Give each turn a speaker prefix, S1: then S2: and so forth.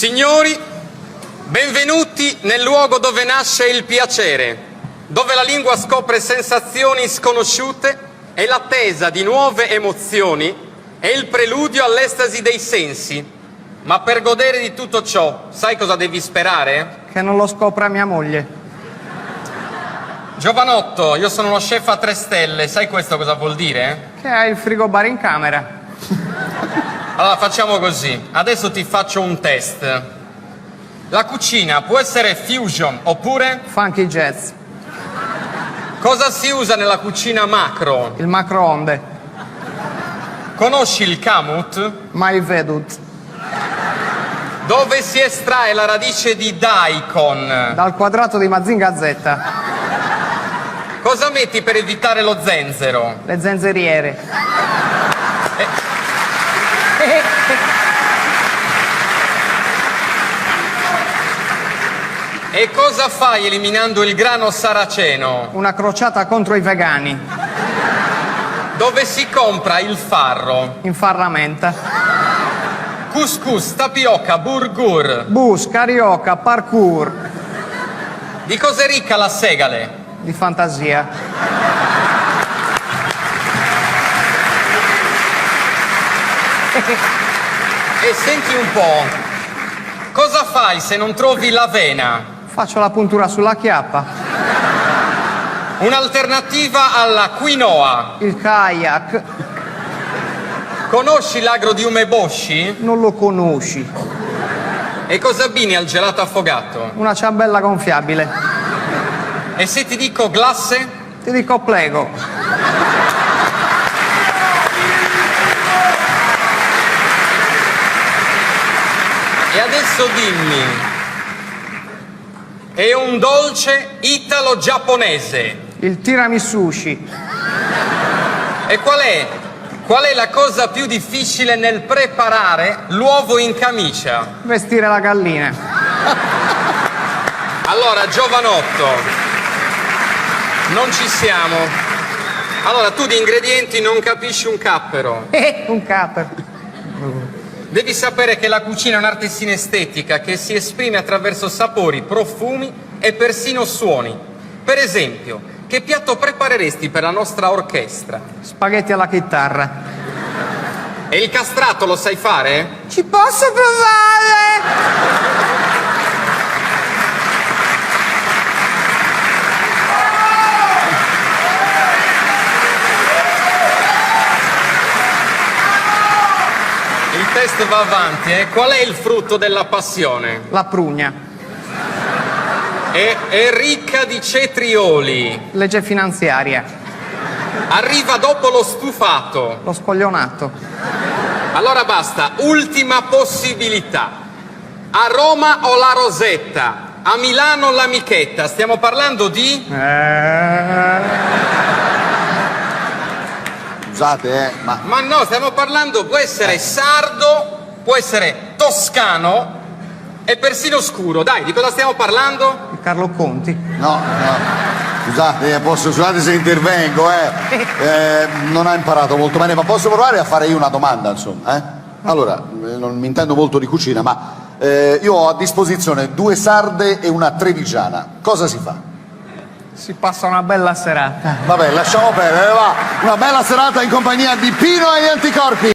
S1: Signori, benvenuti nel luogo dove nasce il piacere, dove la lingua scopre sensazioni sconosciute e l'attesa di nuove emozioni è il preludio all'estasi dei sensi. Ma per godere di tutto ciò, sai cosa devi sperare?
S2: Che non lo scopra mia moglie.
S1: Giovanotto, io sono uno chef a 3 stelle, sai questo cosa vuol dire?
S2: Che hai il frigobar in camera.
S1: Allora facciamo così, adesso ti faccio un test. La cucina può essere fusion oppure?
S2: Funky jazz.
S1: Cosa si usa nella cucina macro?
S2: Il macroonde.
S1: Conosci il kamut?
S2: Mai vedut.
S1: Dove si estrae la radice di daikon?
S2: Dal quadrato di Mazinga Z.
S1: Cosa metti per evitare lo zenzero?
S2: Le zenzeriere.
S1: E cosa fai eliminando il grano saraceno?
S2: Una crociata contro i vegani.
S1: Dove si compra il farro?
S2: In farramenta.
S1: Couscous, tapioca, burgur.
S2: Bus, carioca, parkour.
S1: Di cosa è ricca la segale?
S2: Di fantasia.
S1: E senti un po', cosa fai se non trovi l'avena?
S2: Faccio la puntura sulla chiappa.
S1: Un'alternativa alla quinoa.
S2: Il kayak.
S1: Conosci l'agro di Umeboshi?
S2: Non lo conosci.
S1: E cosa abbini al gelato affogato?
S2: Una ciambella gonfiabile.
S1: E se ti dico glasse?
S2: Ti dico plego.
S1: E adesso dimmi, è un dolce italo-giapponese.
S2: Il tiramissushi.
S1: E qual è la cosa più difficile nel preparare l'uovo in camicia?
S2: Vestire la gallina.
S1: Allora, giovanotto, non ci siamo. Allora, tu di ingredienti non capisci un cappero.
S2: Un caper.
S1: Devi sapere che la cucina è un'arte sinestetica che si esprime attraverso sapori, profumi e persino suoni. Per esempio, che piatto prepareresti per la nostra orchestra?
S2: Spaghetti alla chitarra.
S1: E il castrato lo sai fare?
S2: Ci posso provare?
S1: Il test va avanti, eh? Qual è il frutto della passione?
S2: La prugna.
S1: È ricca di cetrioli.
S2: Legge finanziaria.
S1: Arriva dopo lo stufato.
S2: Lo scoglionato.
S1: Allora basta, ultima possibilità. A Roma o la Rosetta? A Milano l'amichetta? Stiamo parlando di?
S3: Scusate, ma
S1: Ma no, stiamo parlando, può essere sardo, può essere toscano e persino scuro. Dai, di cosa stiamo parlando?
S2: Di Carlo Conti.
S3: no. Scusate se intervengo, non ha imparato molto bene, ma posso provare a fare io una domanda, insomma, Allora, non mi intendo molto di cucina, ma io ho a disposizione 2 sarde e una trevigiana. Cosa si fa?
S2: Si passa una bella serata.
S3: Vabbè, lasciamo perdere, va. Una bella serata in compagnia di Pino e gli Anticorpi.